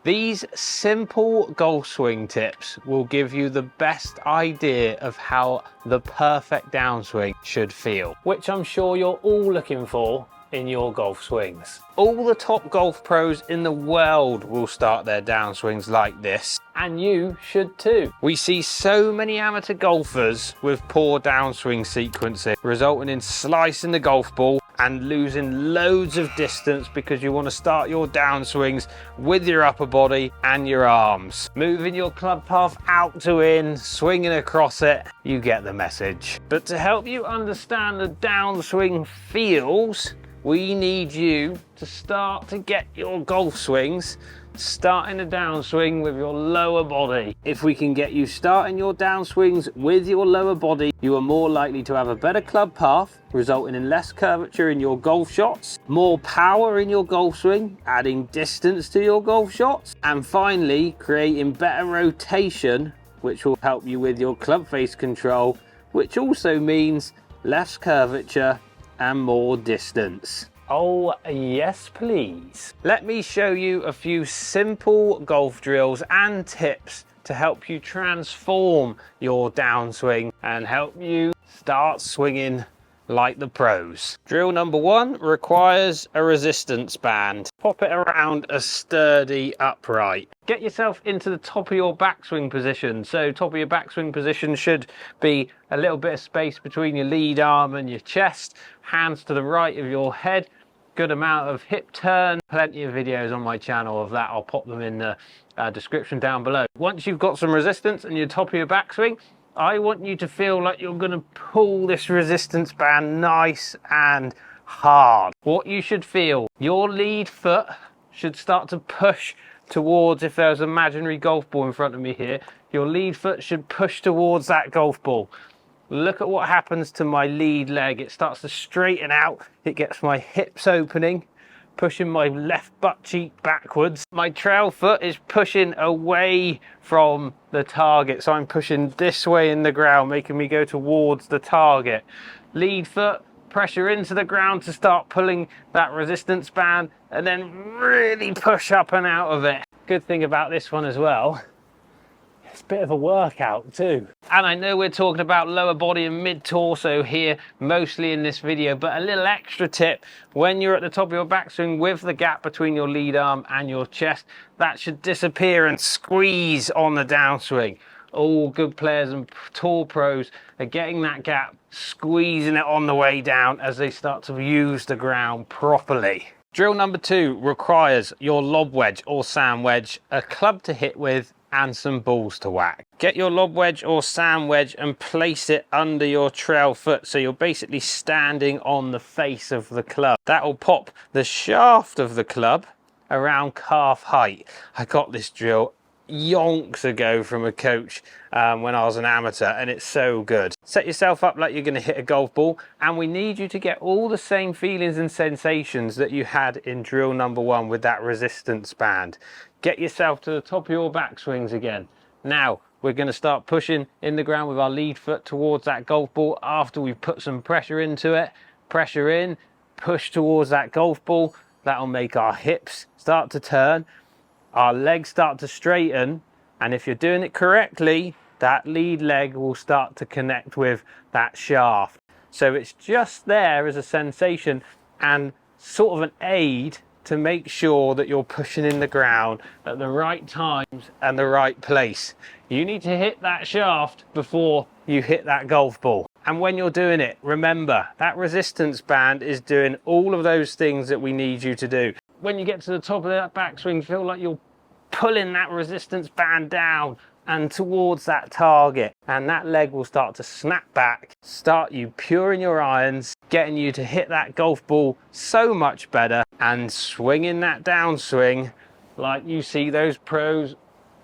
These simple golf swing tips will give you the best idea of how the perfect downswing should feel, which I'm sure you're all looking for in your golf swings. All the top golf pros in the world will start their downswings like this, and you should too. We see so many amateur golfers with poor downswing sequencing, resulting in slicing the golf ball and losing loads of distance because you want to start your downswings with your upper body and your arms. Moving your club path out to in, swinging across it, you get the message. But to help you understand the downswing feels, we need you to start to get your golf swings starting a downswing with your lower body. If we can get you starting your downswings with your lower body, you are more likely to have a better club path, resulting in less curvature in your golf shots, more power in your golf swing, adding distance to your golf shots, and finally creating better rotation, which will help you with your club face control, which also means less curvature and more distance. Oh yes please. Let me show you a few simple golf drills and tips to help you transform your downswing and help you start swinging like the pros. Drill number one requires a resistance band. Pop it around a sturdy upright. Get yourself into the top of your backswing position. So top of your backswing position should be a little bit of space between your lead arm and your chest, hands to the right of your head, good amount of hip turn. Plenty of videos on my channel of that. I'll pop them in the description down below. Once you've got some resistance and you're top of your backswing, I want you to feel like you're going to pull this resistance band nice and hard. What you should feel, your lead foot should start to push towards, if there's an imaginary golf ball in front of me here, your lead foot should push towards that golf ball. Look at what happens to my lead leg. It starts to straighten out. It gets my hips opening, pushing my left butt cheek backwards. My trail foot is pushing away from the target. So I'm pushing this way in the ground, making me go towards the target. Lead foot, pressure into the ground to start pulling that resistance band and then really push up and out of it. Good thing about this one as well, it's a bit of a workout too. And I know we're talking about lower body and mid torso here mostly in this video, but a little extra tip: when you're at the top of your backswing with the gap between your lead arm and your chest, that should disappear and squeeze on the downswing. All good players and tour pros are getting that gap, squeezing it on the way down as they start to use the ground properly. Drill number two requires your lob wedge or sand wedge, a club to hit with, and some balls to whack. Get your lob wedge or sand wedge and place it under your trail foot, so you're basically standing on the face of the club. That will pop the shaft of the club around calf height. I got this drill yonks ago from a coach when I was an amateur, and it's so good. Set yourself up like you're going to hit a golf ball, and we need you to get all the same feelings and sensations that you had in drill number one with that resistance band. Get yourself to the top of your backswings again. Now we're going to start pushing in the ground with our lead foot towards that golf ball after we've put some pressure into it. Pressure in, push towards that golf ball. That'll make our hips start to turn, our legs start to straighten, and if you're doing it correctly, that lead leg will start to connect with that shaft. So it's just there as a sensation and sort of an aid to make sure that you're pushing in the ground at the right times and the right place. You need to hit that shaft before you hit that golf ball. And when you're doing it, remember that resistance band is doing all of those things that we need you to do. When you get to the top of that backswing, feel like you're pulling that resistance band down and towards that target, and that leg will start to snap back, start you puring your irons, getting you to hit that golf ball so much better and swinging that downswing like you see those pros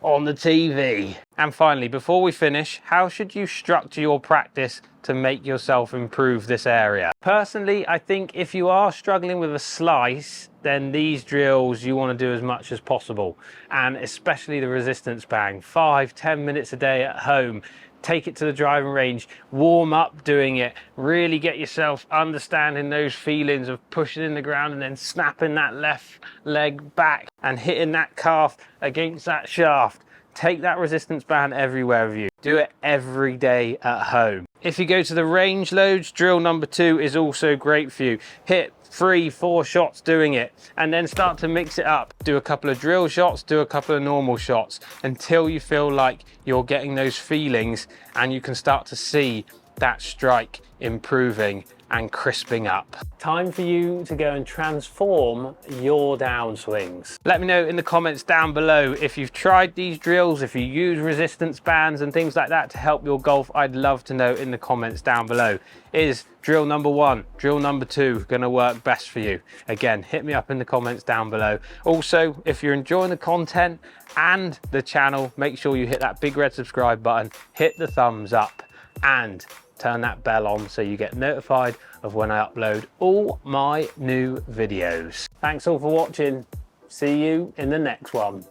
on the TV. And finally, before we finish, how should you structure your practice to make yourself improve this area? Personally, I think if you are struggling with a slice, then these drills you want to do as much as possible, and especially the resistance band. 5-10 minutes a day at home take it to the driving range, warm up doing it, really get yourself understanding those feelings of pushing in the ground and then snapping that left leg back and hitting that calf against that shaft. Take that resistance band everywhere with you. Do it every day at home. If you go to the range loads, drill number 2 is also great for you. Hit 3-4 shots doing it and then start to mix it up. Do a couple of drill shots, do a couple of normal shots until you feel like you're getting those feelings and you can start to see that strike improving and crisping up. Time for you to go and transform your downswings. Let me know in the comments down below if you've tried these drills, if you use resistance bands and things like that to help your golf. I'd love to know in the comments down below. Is drill number 1, drill number 2 gonna work best for you? Again, hit me up in the comments down below. Also, if you're enjoying the content and the channel, make sure you hit that big red subscribe button, hit the thumbs up and turn that bell on so you get notified of when I upload all my new videos. Thanks all for watching. See you in the next one.